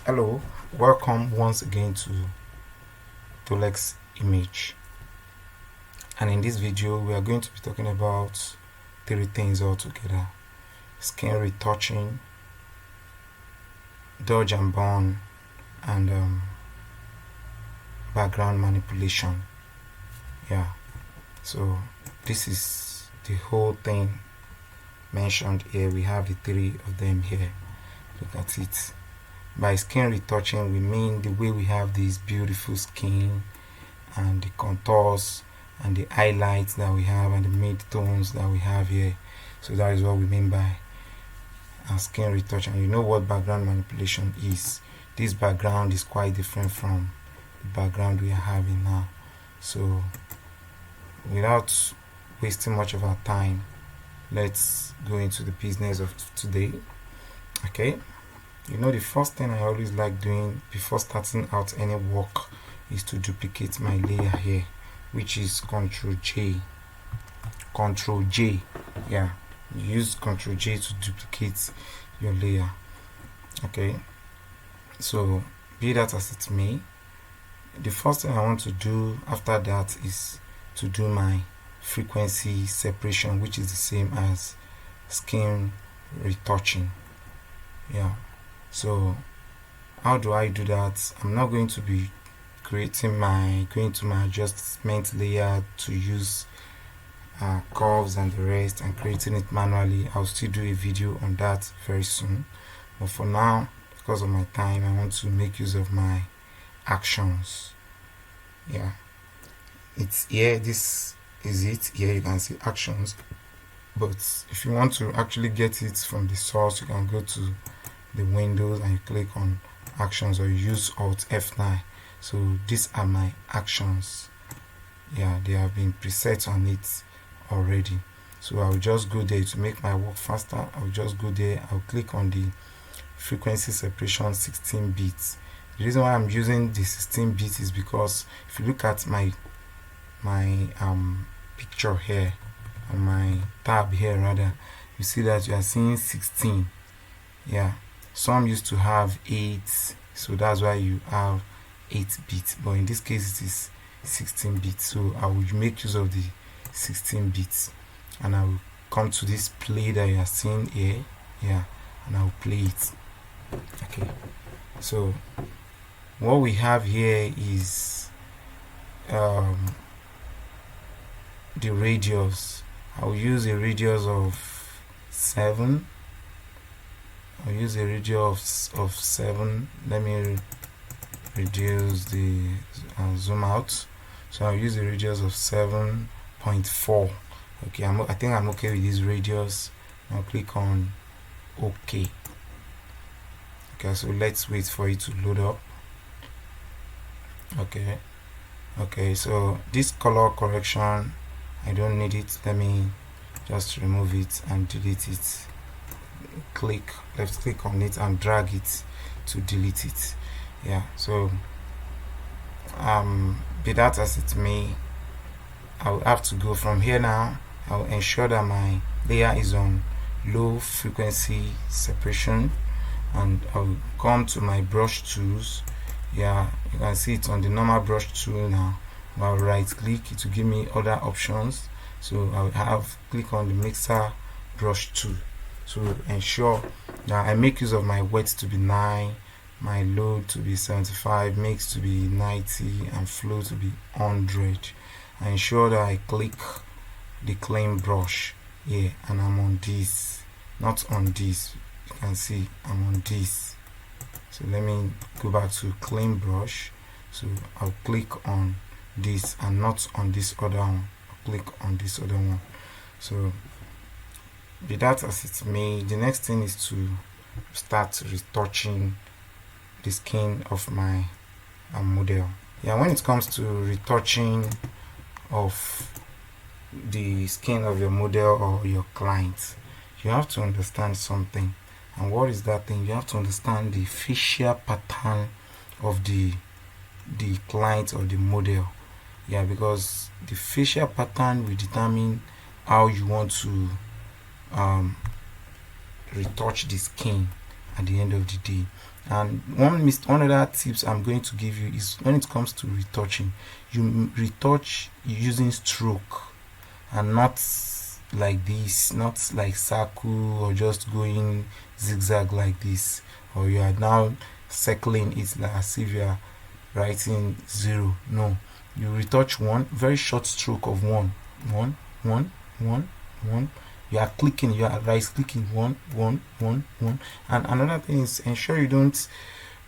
Hello, welcome once again to Tolex Image, and in this video we are going to be talking about three things altogether: skin retouching, dodge and burn, and background manipulation. So this is the whole thing mentioned here. We have the three of them here. Look at it. By skin retouching, we mean the way we have this beautiful skin and the contours and the highlights that we have and the mid-tones that we have here. So that is what we mean by skin retouch. And you know what background manipulation is. This background is quite different from the background we are having now. So without wasting much of our time, let's go into the business of today. Okay, you know, the first thing I always like doing before starting out any work is to duplicate my layer here, which is Ctrl J. Yeah, you use Ctrl J to duplicate your layer. Okay, so be that as it may, the first thing I want to do after that is to do my frequency separation, which is the same as skin retouching. Yeah, so how do I do that? I'm not going to be going to my adjustment layer to use curves and the rest and creating it manually. I'll still do a video on that very soon, but for now, because of my time, I want to make use of my actions. Yeah, it's here. This is it. Here you can see actions, but if you want to actually get it from the source, you can go to the windows and you click on actions, or you use Alt F9. So these are my actions. Yeah, they have been preset on it already. So I'll just go there to make my work faster. I'll just go there, I'll click on the frequency separation 16 bits. The reason why I'm using the 16 bits is because if you look at my picture here, on my tab here rather, you see that you are seeing 16. Yeah, some used to have 8, so that's why you have 8 bits, but in this case it is 16 bits. So I will make use of the 16 bits and I will come to this play that you are seeing here. Yeah, and I will play it. Okay, so what we have here is the radius. I will use a radius of 7. I'll use a radius of 7. Let me reduce the zoom out. So I'll use a radius of 7.4. Okay, I think I'm okay with this radius. I'll click on OK. Okay, so let's wait for it to load up. Okay, so this color correction, I don't need it. Let me just remove it and delete it. Left click on it and drag it to delete it. Yeah, so be that as it may, I will have to go from here now. I will ensure that my layer is on low frequency separation, and I will come to my brush tools. Yeah, you can see it on the normal brush tool now. I'll right click, it will give me other options. So I will have click on the mixer brush tool. So ensure that I make use of my wet to be 9, my load to be 75, mix to be 90, and flow to be 100. I ensure that I click the clean brush here, and I'm on this, not on this. You can see I'm on this. So let me go back to clean brush. So I'll click on this and not on this other one. I'll click on this other one. So be that as it may, the next thing is to start retouching the skin of my model. Yeah, when it comes to retouching of the skin of your model or your client, you have to understand something. And what is that thing? You have to understand the facial pattern of the client or the model. Yeah, because the facial pattern will determine how you want to retouch the skin at the end of the day. And one other tips I'm going to give you is when it comes to retouching, you retouch using stroke and not like this, not like circle or just going zigzag like this, or you are now circling it like as if you are writing 0. No, you retouch one very short stroke of one. You are clicking, you are right clicking one. And another thing is ensure you don't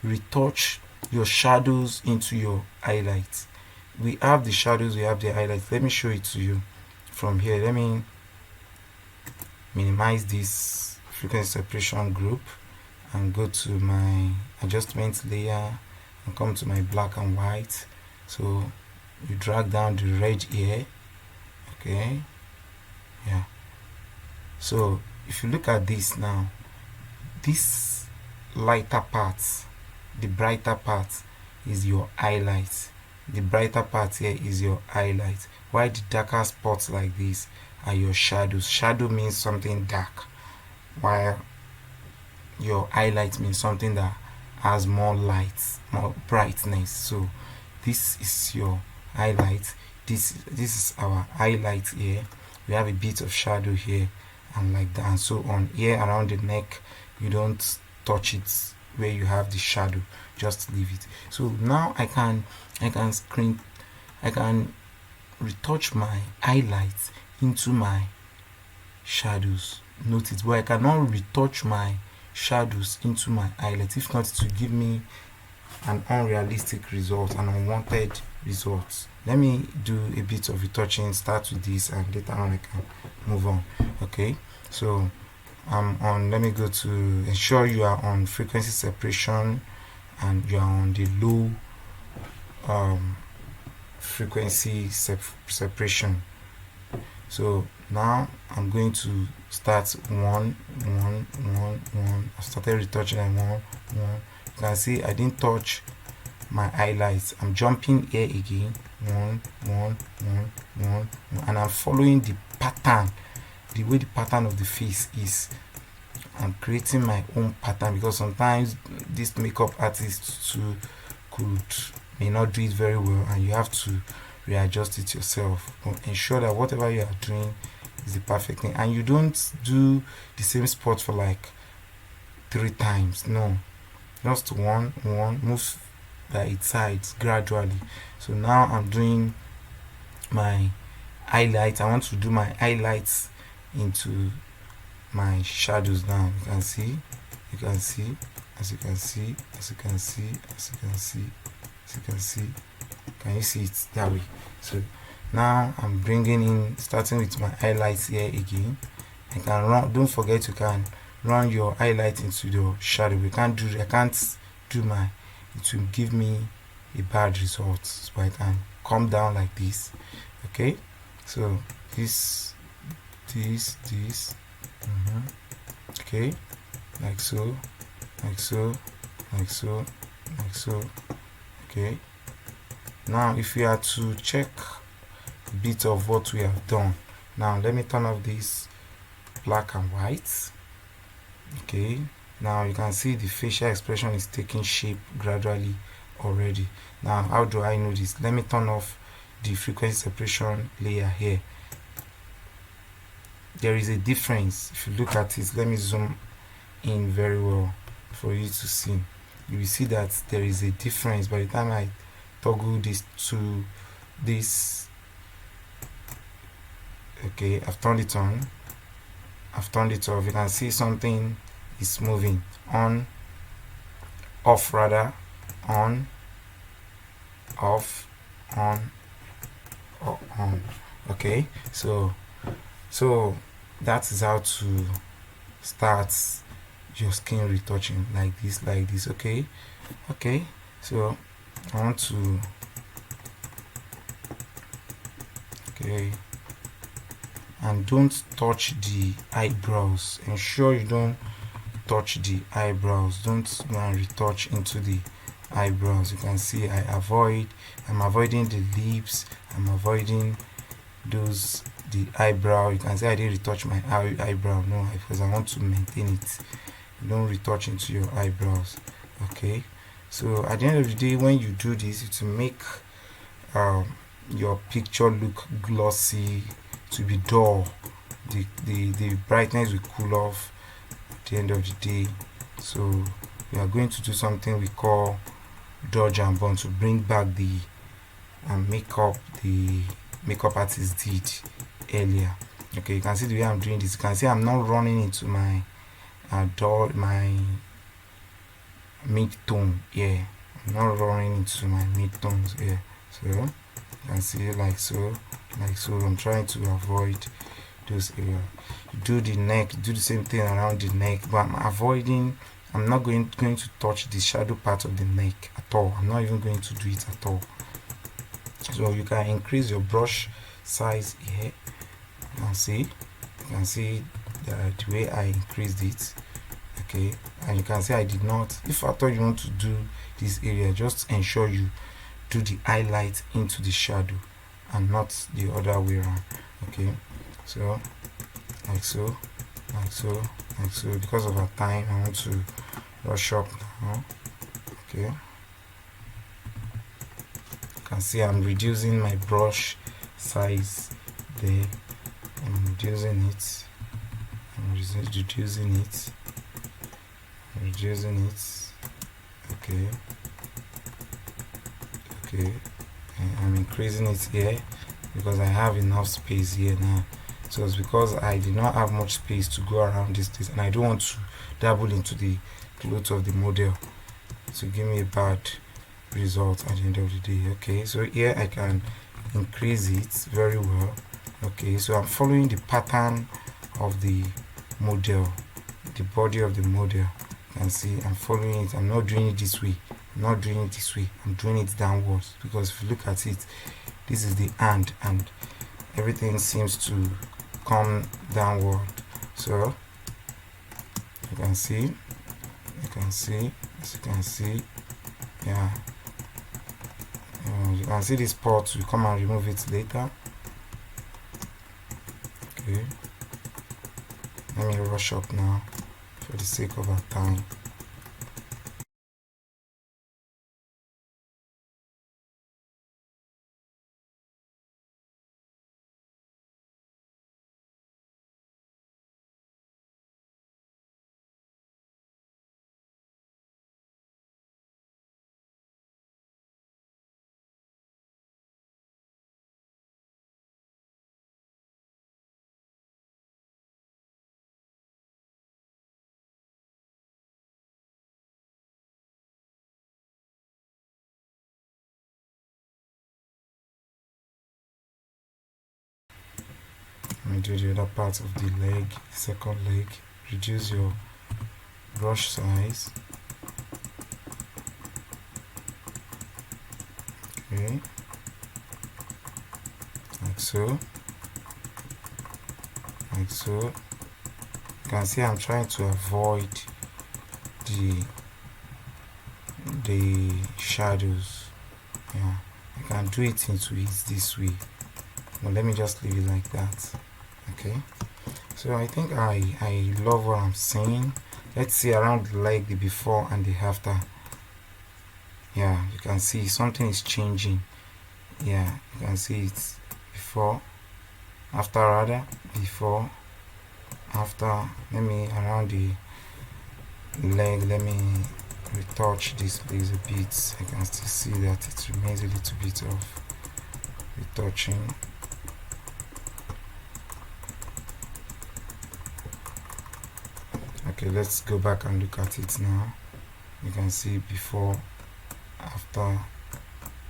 retouch your shadows into your highlights. We have the shadows, we have the highlights. Let me show it to you from here. Let me minimize this frequency separation group and go to my adjustment layer and come to my black and white. So you drag down the red here. Okay, yeah. So if you look at this now, this lighter part, the brighter part is your highlight. The brighter part here is your highlight, while the darker spots like this are your shadows. Shadow means something dark, while your highlight means something that has more light, more brightness. So this is your highlight. This is our highlight here. We have a bit of shadow here and like that and so on. Here around the neck, you don't touch it where you have the shadow, just leave it. So now I can retouch my highlights into my shadows. Note it, but I cannot retouch my shadows into my highlights. If not, it will give me an unrealistic result, an unwanted result. Let me do a bit of retouching, start with this, and later on I can move on. Okay, so I'm on, let me go to ensure you are on frequency separation and you are on the low frequency separation. So now I'm going to start one. I started retouching at one. You can see I didn't touch my highlights. I'm jumping here again, one, and I'm following the pattern, the way the pattern of the face is. I'm creating my own pattern, because sometimes these makeup artists too may not do it very well, and you have to readjust it yourself. But ensure that whatever you are doing is the perfect thing, and you don't do the same spot for like 3 times. No, just one, move by its sides gradually. So now I'm doing my highlights. I want to do my highlights into my shadows now. You can see, as you can see. Can you see it that way? So now I'm bringing in, starting with my highlights here again. I can run, don't forget you can run your highlight into the shadow. I can't do my, it will give me a bad result. So I can come down like this. Okay, so this okay, like so. Okay, now if we are to check a bit of what we have done, now let me turn off this black and white. Okay, now you can see the facial expression is taking shape gradually already. Now how do I know this? Let me turn off the frequency separation layer here. There is a difference. If you look at it, let me zoom in very well for you to see. You will see that there is a difference by the time I toggle this to this. Okay, I've turned it on, I've turned it off. You can see something is moving on, off rather, on, off, on. Okay, so that is how to start your skin retouching, like this. Okay, so I want to, okay, and don't touch the eyebrows. Ensure you don't touch the eyebrows. Don't go and retouch into the eyebrows. You can see I'm avoiding the lips, I'm avoiding the eyebrow. You can see I didn't retouch my eyebrow, no, because I want to maintain it. you don't retouch into your eyebrows. Okay, so at the end of the day, when you do this, it will make your picture look glossy, to be dull. The brightness will cool off at the end of the day. So we are going to do something we call dodge and burn to bring back the makeup the makeup artist did earlier. Okay, you can see the way I'm doing this. You can see I'm not running into my my mid-tone here. I'm not running into my mid-tones here. So you can see like so. I'm trying to avoid those areas. You do the neck, do the same thing around the neck, but I'm not going to touch the shadow part of the neck at all. I'm not even going to do it at all. So you can increase your brush size here. You can see the way I increased it. Okay, and you can see I did not. If at all you want to do this area, just ensure you do the highlight into the shadow and not the other way around. Okay, so like so, because of our time I want to rush up now. Okay, you can see I'm reducing my brush size there. I'm reducing it. Okay, and I'm increasing it here because I have enough space here now. So it's because I did not have much space to go around this and I don't want to dabble into the clothes of the model to give me a bad result at the end of the day. Okay, so here I can increase it very well. Okay, so I'm following the pattern of the model, the body of the model. You can see I'm following it. I'm not doing it this way. I'm doing it downwards, because if you look at it, this is the hand and everything seems to come downward. So you can see, yeah, you can see this part. We come and remove it later. Okay, let me rush up now for the sake of our time. Let me do the other part of the leg, second leg. Reduce your brush size. Okay, like so. You can see I'm trying to avoid the shadows. Yeah, I can do it into it this way, but let me just leave it like that. Okay, so I think I love what I'm seeing. Let's see around the leg, the before and the after. Yeah, you can see something is changing. Yeah, you can see it's before, after, before, after. Let me around the leg, let me retouch this place a bit. I can still see that it remains a little bit of retouching. Okay, let's go back and look at it now. You can see before, after,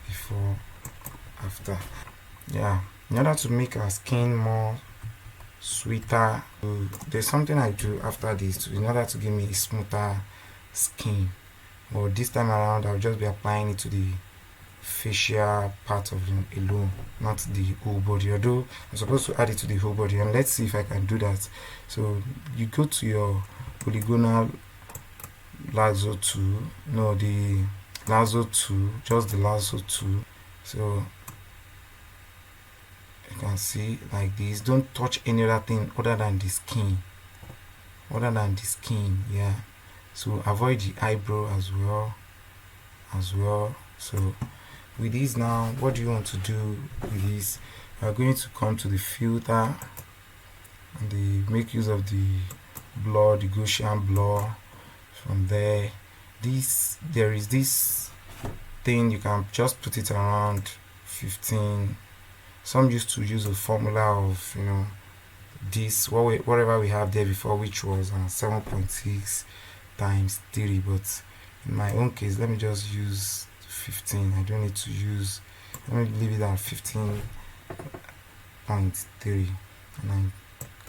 before, after. Yeah, in order to make our skin more sweeter, there's something I do after this in order to give me a smoother skin. But this time around I'll just be applying it to the facial part of it alone, not the whole body, although I'm supposed to add it to the whole body, and let's see if I can do that. So you go to your polygonal lasso tool, no, the lasso tool, just the lasso tool. So you can see like this. Don't touch any other thing other than the skin, yeah. So avoid the eyebrow as well. So with this now, what do you want to do with this? We are going to come to the filter and make use of the blur, the Gaussian blur. From there, there is this thing, you can just put it around 15. Some used to use a formula of this whatever we have there before, which was 7.6 times 3, but in my own case, let me just use 15. I don't need to use, let me leave it at 15.3, and I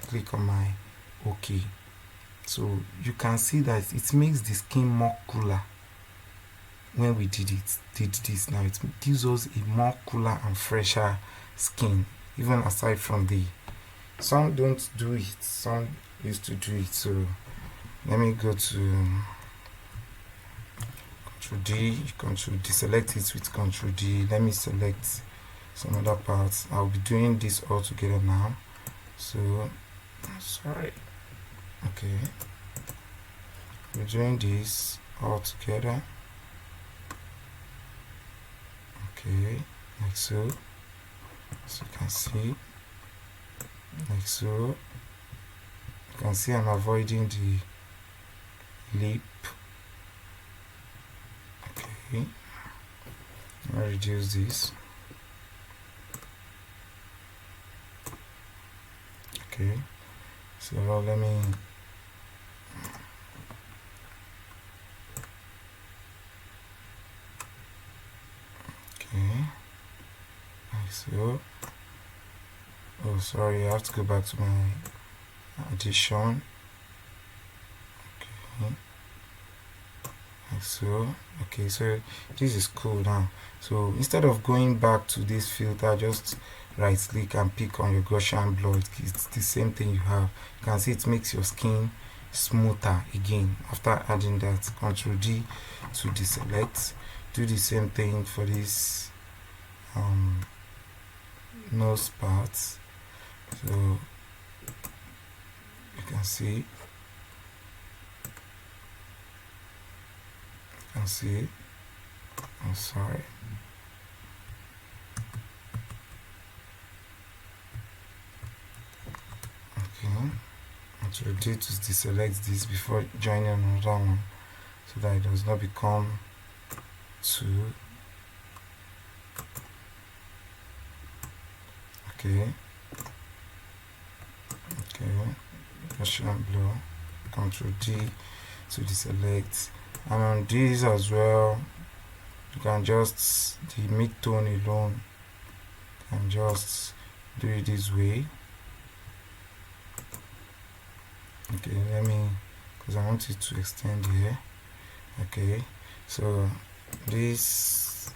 click on my OK. So you can see that it makes the skin more cooler. When we did this, now it gives us a more cooler and fresher skin, even aside from some don't do it, some used to do it. So let me go to Ctrl D, Ctrl deselect it with Ctrl D. Let me select some other parts. I'll be doing this all together now. So sorry, okay, we're doing this all together. Okay, like so. So you can see, like so. You can see I'm avoiding the lip. Okay, I'll reduce this. Okay, so let me like so. Oh, sorry, I have to go back to my addition. Okay, like so. Okay, so this is cool now. So instead of going back to this filter, just right click and pick on your Gaussian blur. It's the same thing you have. You can see it makes your skin smoother again after adding that. Ctrl D to deselect. Do the same thing for this nose parts. So you can see, I'm sorry. Okay, Ctrl D to deselect this before joining another one, so that it does not become two. Okay, Gaussian blur, Ctrl D to deselect, and on this as well, you can just, the mid-tone alone, you can just do it this way. Okay, let me, because I want it to extend here. Okay, so this,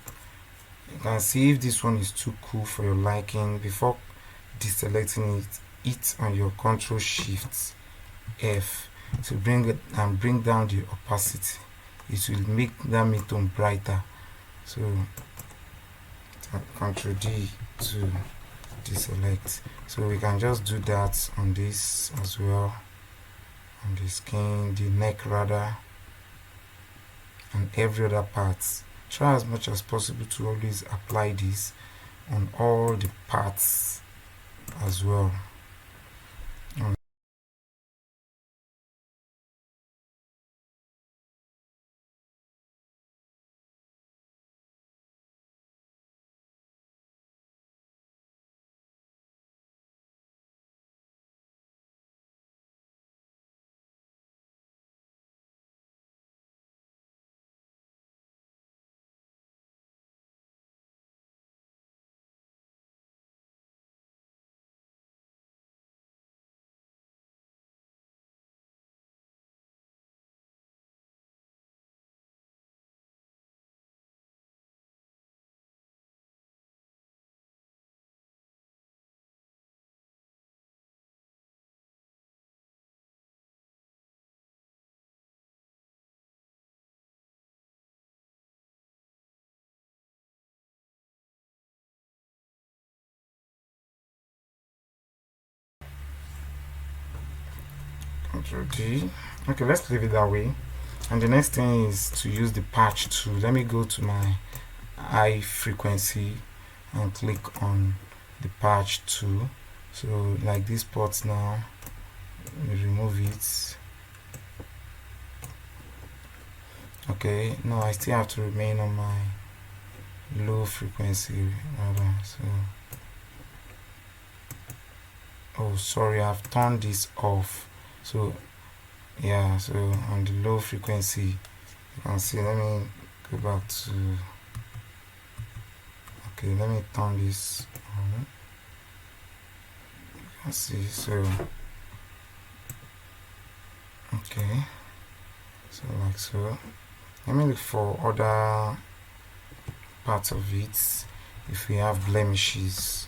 you can see if this one is too cool for your liking. Before deselecting it, hit on your Ctrl Shift F to bring it and bring down the opacity. It will make that mid-tone brighter. So Ctrl D to deselect. So we can just do that on this as well, on the skin, the neck rather, and every other part. Try as much as possible to always apply this on all the parts as well. Ctrl D. Okay, let's leave it that way. And the next thing is to use the patch tool. Let me go to my high frequency and click on the patch tool. So like this pot now, we remove it. Okay, no, I still have to remain on my low frequency rather. So, oh sorry, I've turned this off. So yeah, so on the low frequency, you can see, let me go back to, okay, let me turn this on. You can see, so okay, so like so. Let me look for other parts of it. If we have blemishes,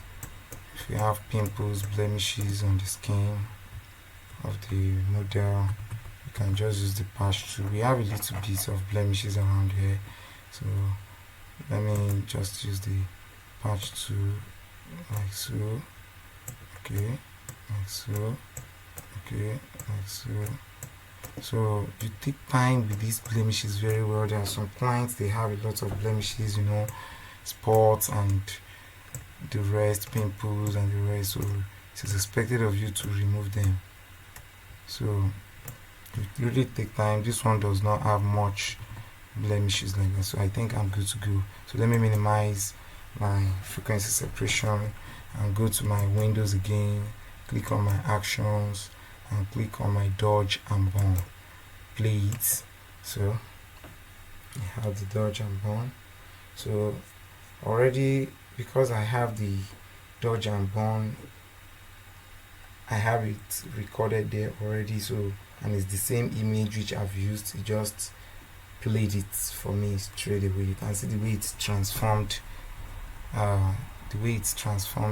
if we have pimples, blemishes on the skin of the model, you can just use the patch tool. We have a little bit of blemishes around here, so let me just use the patch tool like so. Okay, like so. Okay, like so. So you take time with these blemishes very well. There are some clients, they have a lot of blemishes, you know, spots and the rest, pimples and the rest, so it is expected of you to remove them. So you really take time. This one does not have much blemishes like that, so I think I'm good to go. So let me minimize my frequency separation and go to my windows again, click on my actions and click on my dodge and burn. Play it. So I have the dodge and burn. So already, because I have the dodge and burn, I have it recorded there already, so, and it's the same image which I've used. It just played it for me straight away. You can see the way it's transformed,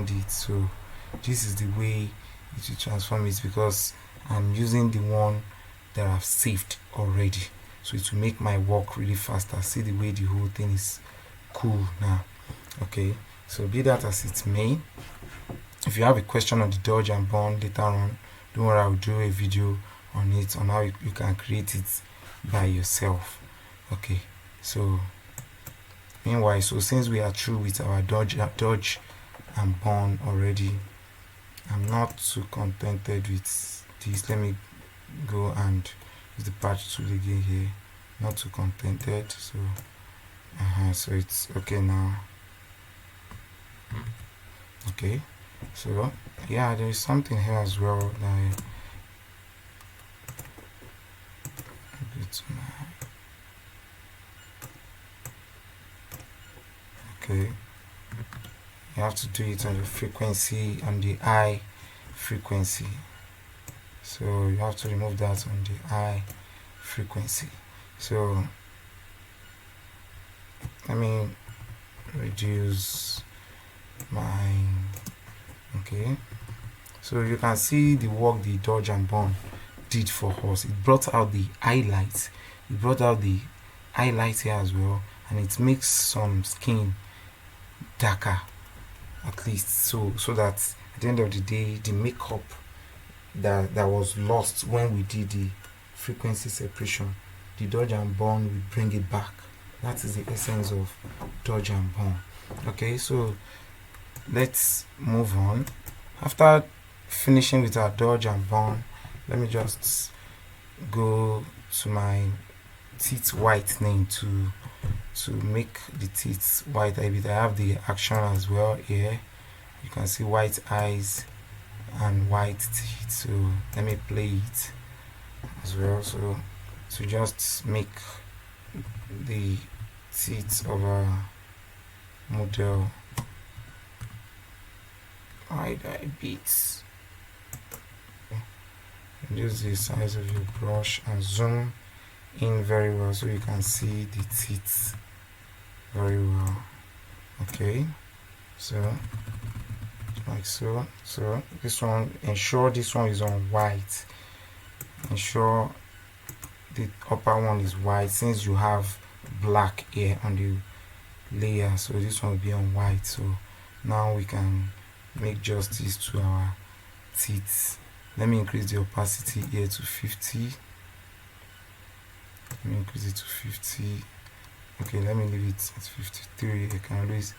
it. So this is the way it will transform it, because I'm using the one that I've saved already, so it will make my work really faster. See the way the whole thing is cool now. Okay, so be that as it may, if you have a question on the dodge and burn later on, don't worry, I'll do a video on it, on how you can create it by yourself. Okay, so meanwhile, so since we are through with our dodge and burn already, I'm not too contented with this. Let me go and use the patch tool again here. Not too contented, so so it's okay now. Okay, so yeah, there is something here as well that I go to my, okay, you have to do it on the frequency, on the high frequency. So you have to remove that on the high frequency. So let me reduce my, okay, so you can see the work the dodge and burn did for us. It brought out the highlights, it brought out the highlights here as well, and it makes some skin darker at least, so that at the end of the day, the makeup that was lost when we did the frequency separation, the dodge and burn will bring it back. That is the essence of dodge and burn. Okay, so let's move on. After finishing with our dodge and burn, let me just go to my teeth whitening to make the teeth white a bit. I have the action as well here. You can see white eyes and white teeth, so let me play it as well. So just make the teeth of our model wide a bit. Reduce the size of your brush and zoom in very well so you can see the teeth very well. Okay, so like so. So this one, ensure this one is on white, ensure the upper one is white, since you have black here on the layer, so this one will be on white. So now we can make justice to our teeth. Let me increase the opacity here to 50. let me increase it to 50. Okay, let me leave it at 53. I can always,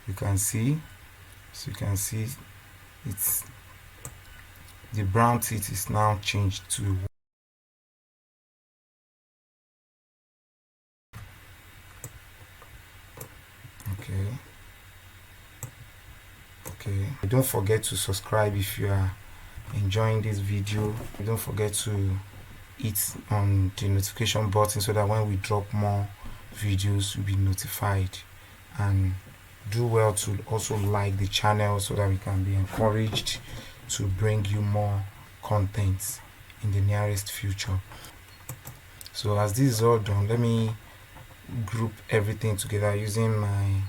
you can see, so you can see it's the brown teeth is now changed to okay. Don't forget to subscribe if you are enjoying this video. Don't forget to hit on the notification button so that when we drop more videos you'll be notified, and do well to also like the channel so that we can be encouraged to bring you more content in the nearest future. So as this is all done, let me group everything together using my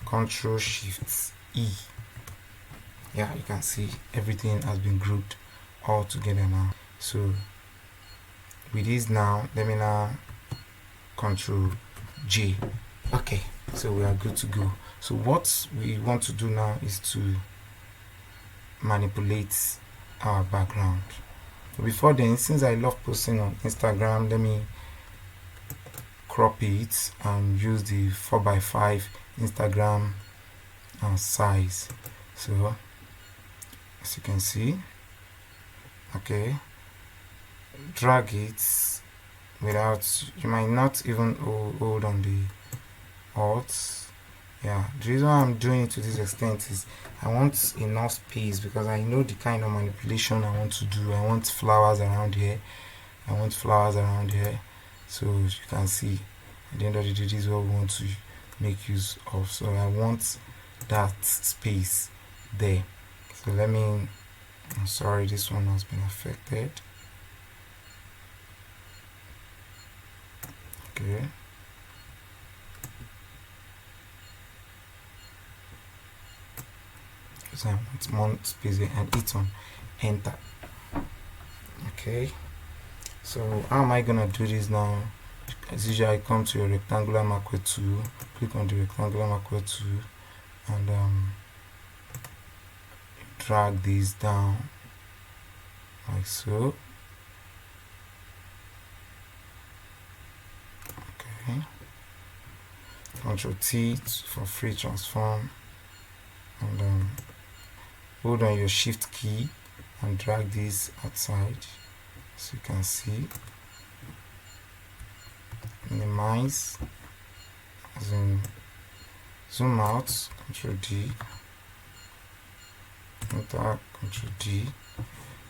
Ctrl Shift E. Yeah, you can see everything has been grouped all together now. So with this now, let me now Ctrl J. Okay, so we are good to go. So what we want to do now is to manipulate our background. Before then, since I love posting on Instagram, let me crop it and use the 4x5 Instagram size. So as you can see, okay, drag it without, you might not even hold on the alt. Yeah, the reason why I'm doing it to this extent is I want enough space because I know the kind of manipulation I want to do. I want flowers around here. So you can see at the end of the day, this is what we want to make use of. So I want that space there. So let me, I'm sorry, this one has been affected. Okay. So I want more space there and hit on enter. Okay. So how am I gonna do this now? As usual, I come to your rectangular marquee tool, click on the rectangular marquee tool, and drag this down like so. Okay. Ctrl T for free transform, and hold on your shift key and drag this outside so you can see. Minimize, as in zoom out, Ctrl D, enter, Ctrl D.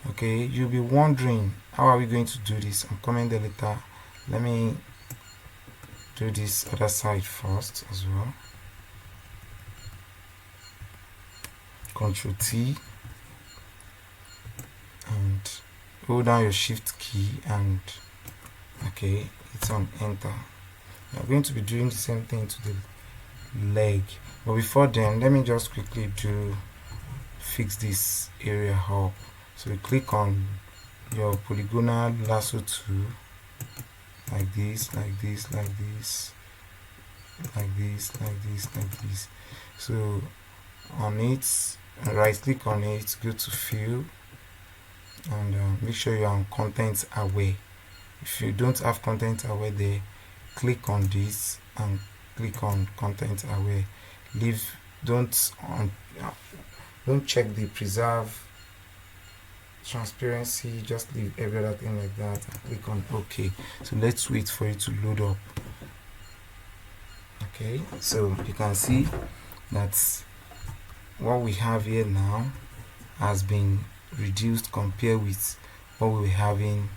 Okay, you'll be wondering how are we going to do this. I'm coming there later. Let me do this other side first as well. Ctrl T and hold down your shift key and okay, it's on enter. We're going to be doing the same thing to the leg, but before then let me just quickly fix this area up. So you click on your polygonal lasso tool like this, like this, like this, like this, like this, like this. So on it, right click on it, go to fill, and make sure you're on content aware. If you don't have content aware there, click on this and click on content aware. Don't check the preserve transparency, just leave every other thing like that and click on OK. So let's wait for it to load up. Okay, so you can see that what we have here now has been reduced compared with what we were having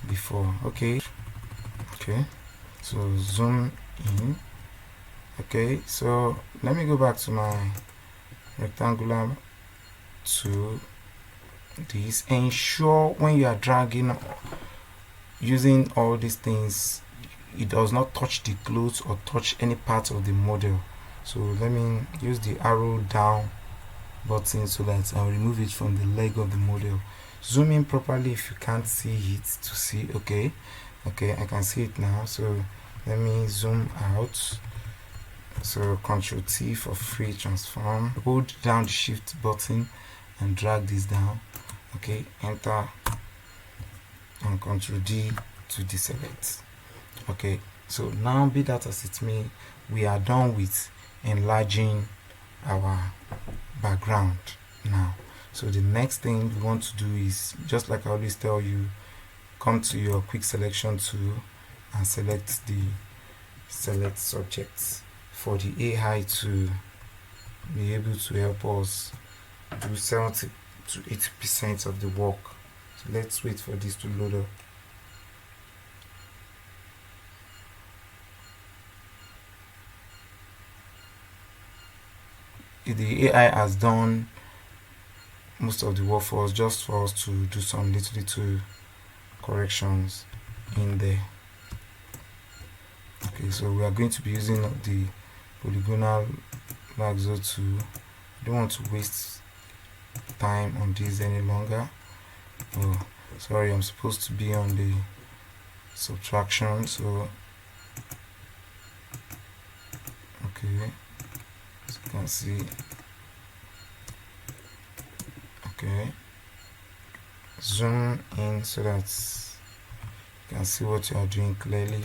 before. Okay, so zoom in. Okay, so let me go back to my rectangular to this. Ensure when you are dragging using all these things, it does not touch the clothes or touch any part of the model. So let me use the arrow down button so that I'll remove it from the leg of the model. Zoom in properly if you can't see it to see. Okay, I can see it now. So let me zoom out. So Ctrl T for free transform. Hold down the shift button and drag this down. Okay, enter and Ctrl D to deselect. Okay, so now be that as it may, we are done with enlarging our background now. So the next thing we want to do is, just like I always tell you, come to your quick selection tool and select the select subjects for the AI to be able to help us do 70 to 80% of the work. So let's wait for this to load up. The AI has done most of the work for us, just for us to do some little corrections in there. Okay, so we are going to be using the polygonal lasso tool. I don't want to waste time on this any longer. Oh, sorry, I'm supposed to be on the subtraction. So okay, as you can see, okay, zoom in so that you can see what you are doing clearly.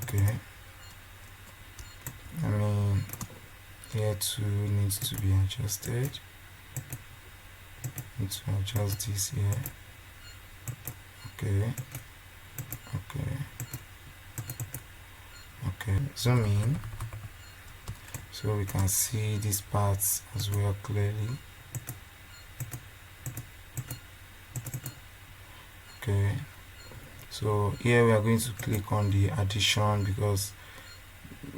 Okay, I mean, here too needs to be adjusted. Need to adjust this here. Okay, okay, zoom in so we can see these parts as well clearly. Okay, so here we are going to click on the addition because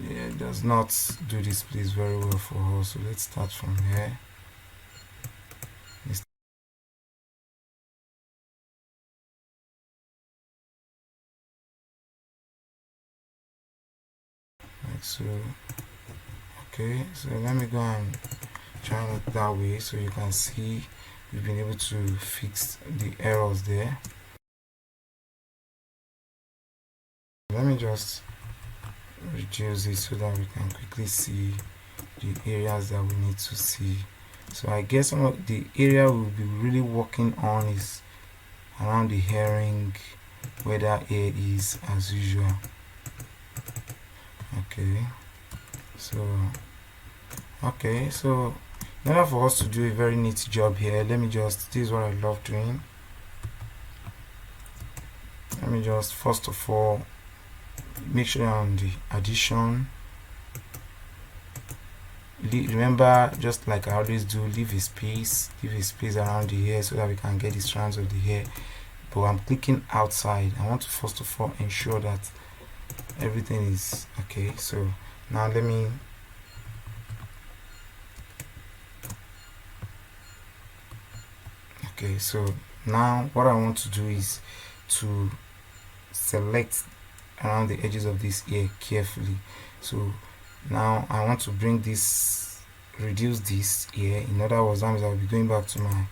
it does not do this place very well for us. So let's start from here. Like so. Okay, so let me go and join it that way so you can see we've been able to fix the errors there. Let me just reduce it so that we can quickly see the areas that we need to see. So I guess some of the area we'll be really working on is around the herring, where that hair is as usual. Okay, so in order for us to do a very neat job here, this is what I love doing. Let me just first of all make sure you're on the addition. Remember, just like I always do, leave a space around the hair so that we can get the strands of the hair. But I'm clicking outside. I want to first of all ensure that everything is okay. So now let me okay, so now what I want to do is to select around the edges of this ear carefully. So now I want to bring this, reduce this here. In other words, that means I'll be going back to my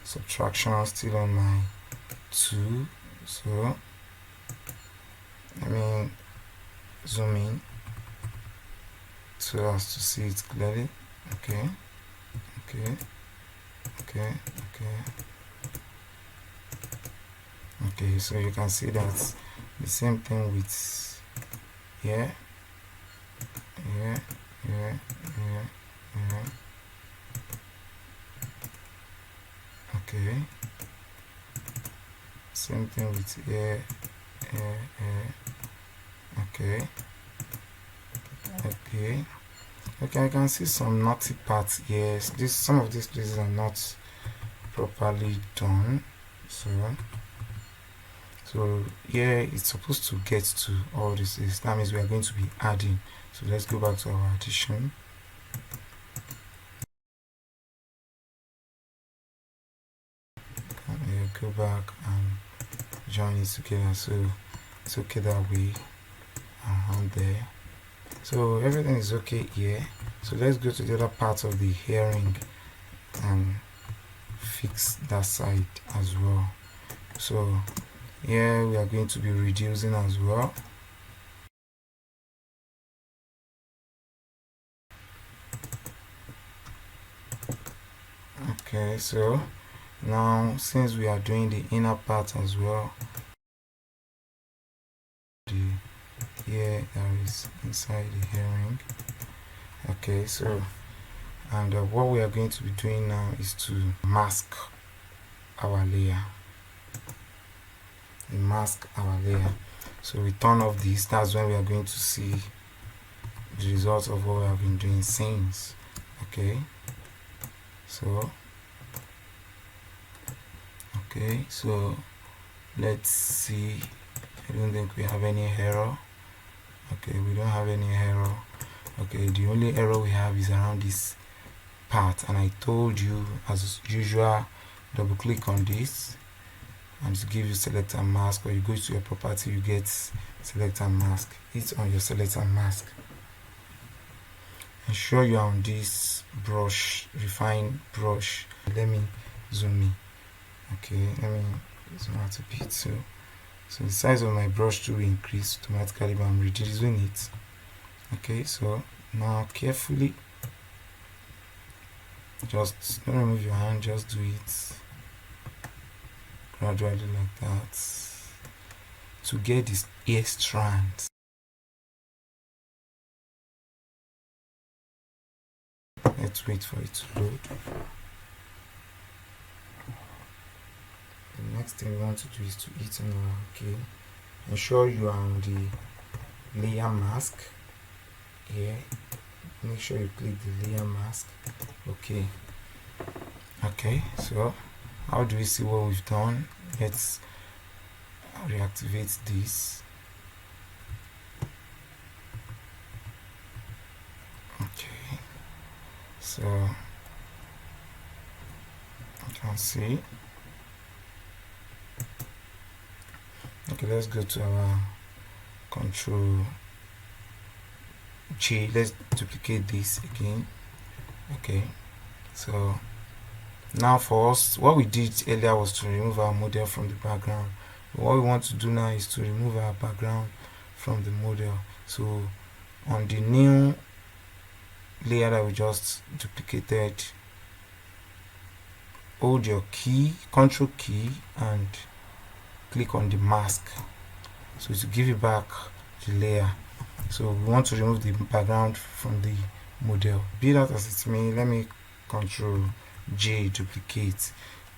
subtraction, still on my 2. So let me zoom in so as to see it clearly. Okay, so you can see that the same thing with here. Okay, same thing with here. Okay, I can see some naughty parts here. Some of these places are not properly done. So here it's supposed to get to all this. That means we are going to be adding. So let's go back to our addition. Go back and join it together. So it's okay that way around there. So everything is okay here. So let's go to the other part of the herring and fix that side as well. So here we are going to be reducing as well. Okay, so Now since we are doing the inner part as well, the ear that is inside the earring. Okay, so and what we are going to be doing now is to mask our layer. So we turn off this. That's when we are going to see the results of what we have been doing since. Okay, so let's see. I don't think we have any error. Okay, we don't have any error. Okay, the only error we have is around this part, and I told you as usual, double click on this and to give you select and mask, or you go to your property, you get select and mask. Hit on your select and mask. Ensure you are on this brush, refine brush. Let me zoom in. Okay, let me zoom out a bit. So the size of my brush tool will increase automatically, but I'm reducing it. Okay, so now carefully, just don't remove your hand, just do it gradually like that to get this ear strand. Let's wait for it to load. The next thing we want to do is to hit on our okay. Ensure you are on the layer mask here. Make sure you click the layer mask. Okay, so how do we see what we've done? Let's reactivate this. Okay, so you can see. Okay, let's go to our Control J. Let's duplicate this again. Okay, so now for us, what we did earlier was to remove our model from the background. What we want to do now is to remove our background from the model. So on the new layer that we just duplicated, hold your key, Control key, and click on the mask, so to give you back the layer. So we want to remove the background from the model. Be that as it may, let me Control J, duplicate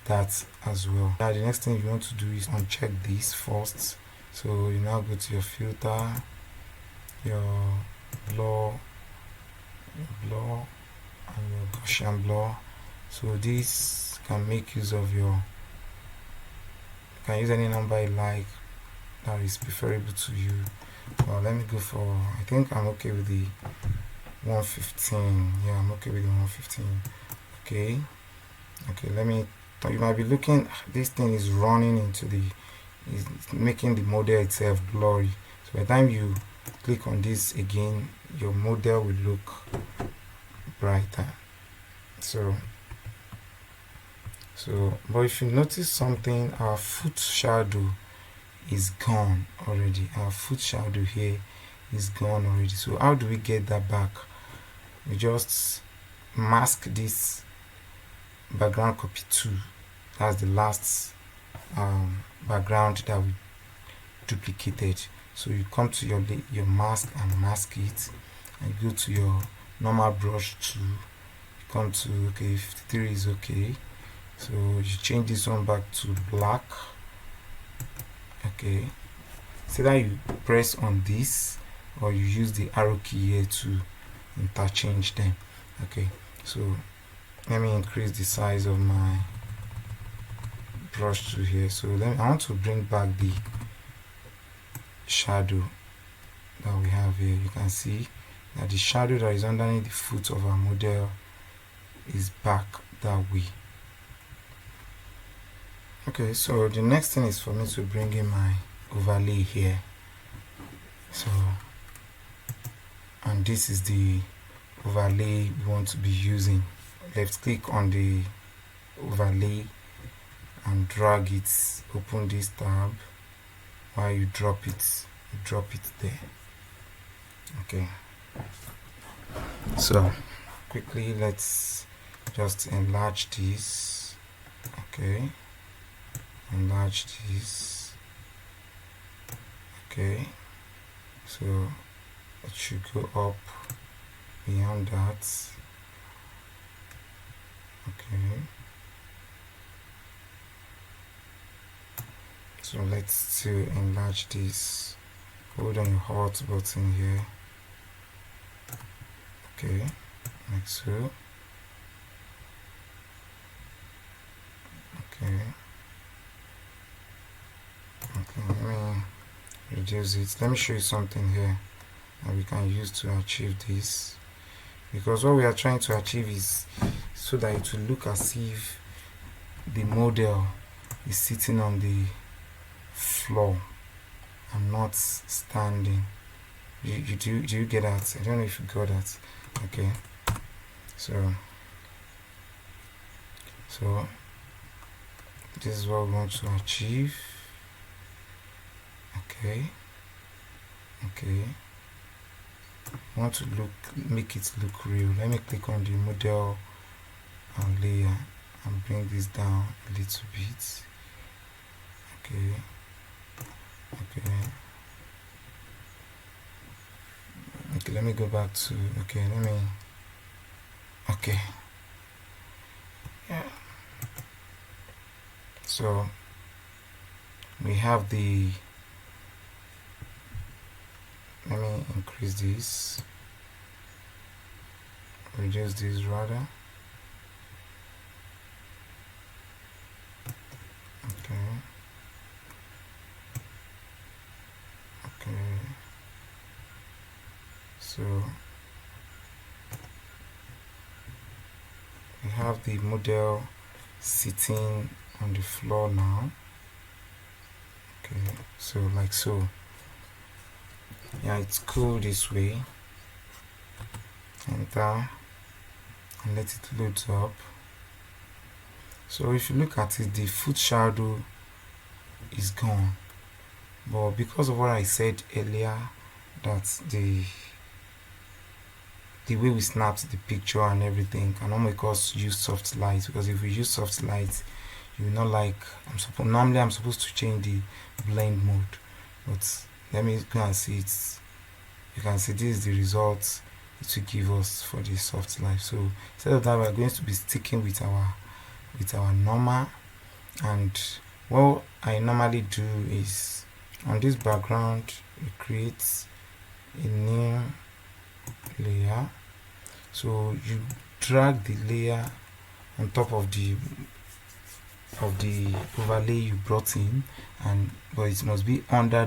that as well. Now the next thing you want to do is uncheck this first. So you now go to your filter, your blur and your Gaussian blur. So this can make use of your, you can use any number you like that is preferable to you. Well, let me go for, I think I'm okay with the 115. Yeah, I'm okay with the 115. Okay, let me, you might be looking, this thing is running into the, is making the model itself blurry. So by the time you click on this again, your model will look brighter. So but if you notice something, our foot shadow is gone already. Our foot shadow here is gone already. So how do we get that back? We just mask this background copy 2. That's the last background that we duplicated. So you come to your mask and mask it, and go to your normal brush tool. You come to, okay, 53 is okay. So you change this one back to black. Okay, so that you press on this, or you use the arrow key here to interchange them. Okay, so let me increase the size of my brush tool here. So I want to bring back the shadow that we have here. You can see that the shadow that is underneath the foot of our model is back that way. Okay, so the next thing is for me to bring in my overlay here. So, and this is the overlay we want to be using. Left click on the overlay and drag it, open this tab. While you drop it there. Okay, so quickly let's just enlarge this. Okay, enlarge this. Okay, so it should go up beyond that. Okay, so let's still enlarge this. Hold on your Alt button here. Okay, like so. Okay, let me reduce it. Let me show you something here that we can use to achieve this, because what we are trying to achieve is so that it will look as if the model is sitting on the floor and not standing. Do you get that? I don't know if you got that. Okay, so this is what we want to achieve. Okay, I want to make it look real. Let me click on the model layer and bring this down a little bit. Okay, let me go back to yeah. So we have the, let me increase this, reduce this rather. Okay, so we have the model sitting on the floor now. Okay, so like so. Yeah, it's cool this way. Enter and let it load up. So if you look at it, the foot shadow is gone, but because of what I said earlier, that the way we snapped the picture and everything cannot make us use soft light, because if we use soft light, you will not like, normally I'm supposed to change the blend mode, but let me go and see it. You can see this is the result it will give us for the soft light. So instead of that, we're going to be sticking with our normal. And what I normally do is, on this background, we create a new layer. So you drag the layer on top of the overlay you brought in, but it must be under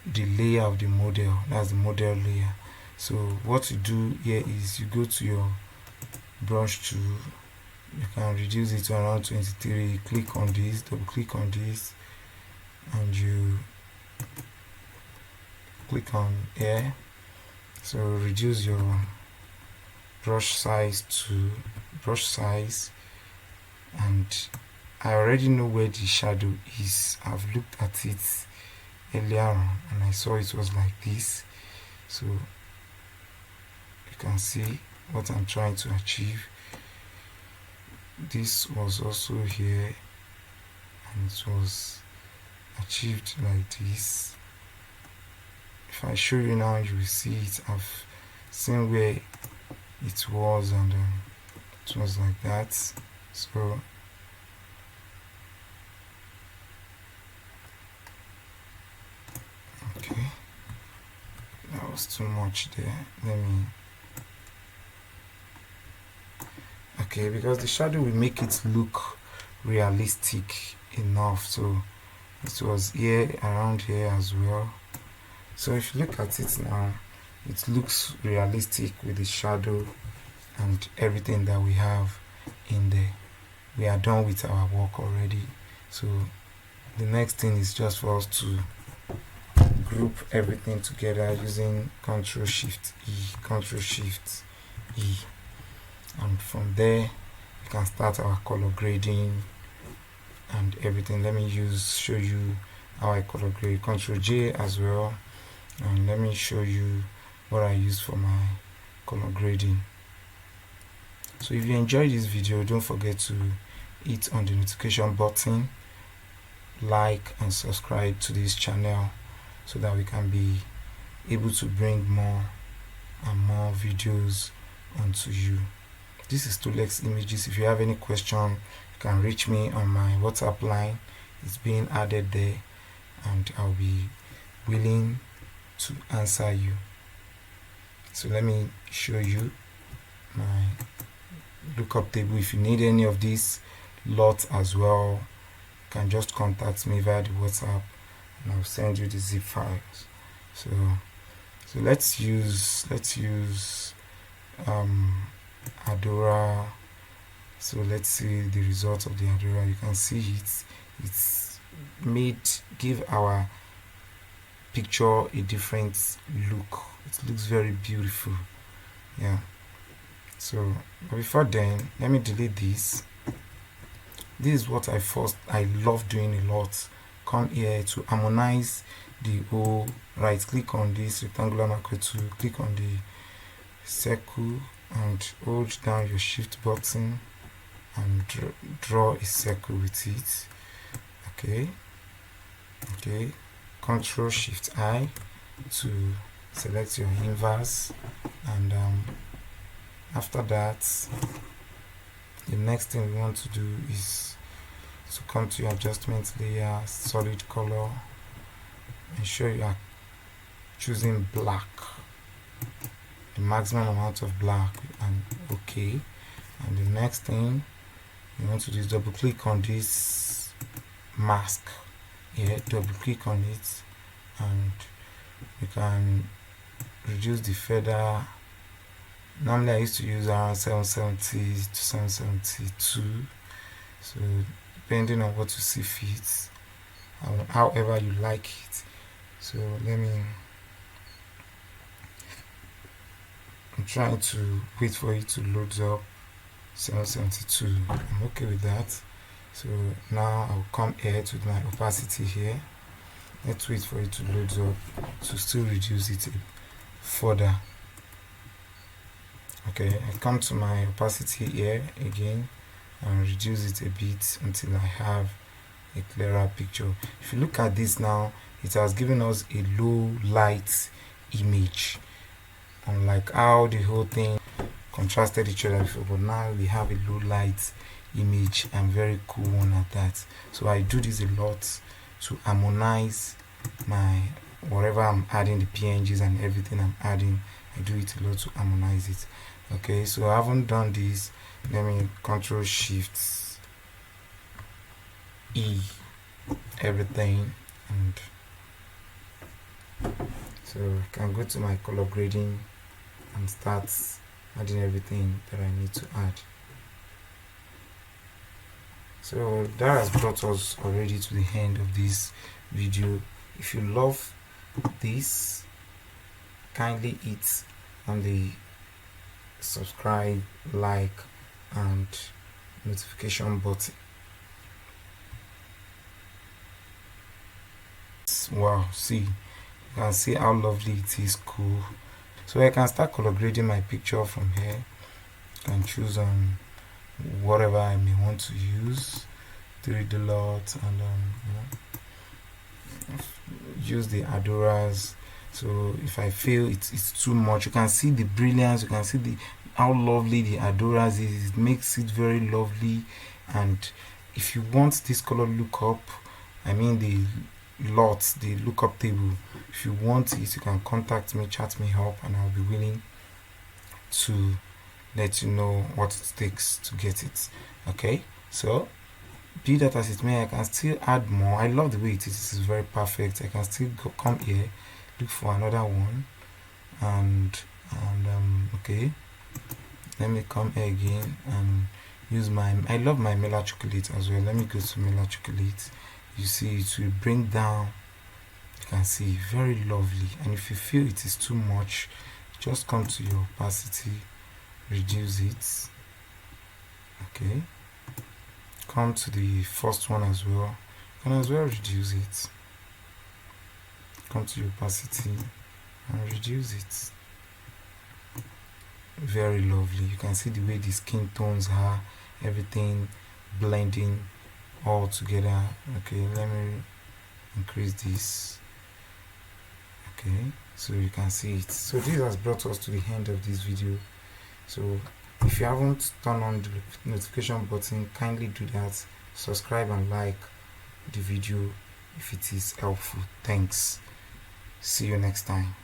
the layer of the model. That's the model layer. So what you do here is you go to your brush tool, you can reduce it to around 23, click on this, double click on this, and you click on here. So reduce your brush size to brush size, and I already know where the shadow is. I've looked at it earlier on and I saw it was like this. So you can see what I'm trying to achieve. This was also here and it was achieved like this. If I show you now, you will see it. I've seen where it was, and it was like that. So okay, that was too much there. Let me, okay, because the shadow will make it look realistic enough. So it was here, around here as well. So if you look at it now, it looks realistic with the shadow and everything that we have in there. We are done with our work already. So the next thing is just for us to group everything together using Ctrl Shift E, and from there we can start our color grading and everything. Let me show you how I color grade. Ctrl J as well, and let me show you what I use for my color grading. So if you enjoyed this video, don't forget to hit on the notification button, like and subscribe to this channel so that we can be able to bring more and more videos onto you. This is Tolex Images. If you have any question, you can reach me on my WhatsApp line. It's being added there, and I'll be willing to answer you. So let me show you my lookup table. If you need any of these lots as well, you can just contact me via the WhatsApp and I'll send you the zip files. So let's use Adora. So let's see the results of the Adora. You can see it's give our picture a different look. It looks very beautiful. Yeah. So before then, let me delete this. This is what I love doing a lot. Come here to harmonize the whole. Right click on this rectangular macro tool, click on the circle and hold down your shift button and draw a circle with it. Okay, Control Shift I to select your inverse, and after that, the next thing we want to do is to come to your adjustment layer, solid color, ensure you are choosing black, the maximum amount of black, and okay. And the next thing you want to do is double click on this mask here, double click on it, and you can reduce the feather. Normally I used to use around 770 to 772, so depending on what you see fit, however you like it. So I'm trying to wait for it to load up. 772, I'm okay with that. So now I'll come here to my opacity here. Let's wait for it to load up to still reduce it further. Okay, I come to my opacity here again and reduce it a bit until I have a clearer picture. If you look at this now, it has given us a low light image, unlike how the whole thing contrasted each other before, but now we have a low light image and very cool one at that. So I do this a lot to harmonize my whatever I'm adding, the PNGs and everything I'm adding. I do it a lot to harmonize it. Okay, so I haven't done this. Let me Control Shift E everything, and so I can go to my color grading and start adding everything that I need to add. So that has brought us already to the end of this video. If you love this, kindly hit on the subscribe, like and notification button. Wow, see, you can see how lovely it is. Cool. So I can start color grading my picture from here. I can choose on whatever I may want to use, 3D lot, and use the Adoras. So if I feel it's too much, you can see the brilliance, you can see how lovely the Adoras is. It makes it very lovely. And if you want this color lookup, I mean the lots, the lookup table, if you want it, you can contact me, chat me up, and I'll be willing to let you know what it takes to get it. Okay, so be that as it may, I can still add more. I love the way it is. It's very perfect. I can still come here, look for another one, and okay, let me come here again and use I love my Mela chocolate as well. Let me go to Mela chocolate. You see, it will bring down, you can see, very lovely. And if you feel it is too much, just come to your opacity, reduce it. Okay, come to the first one as well, and as well reduce it. Come to your opacity and reduce it. Very lovely. You can see the way the skin tones are, everything blending all together. Okay, let me increase this. Okay, so you can see it. So this has brought us to the end of this video. So if you haven't turned on the notification button, kindly do that. Subscribe and like the video if it is helpful. Thanks. See you next time.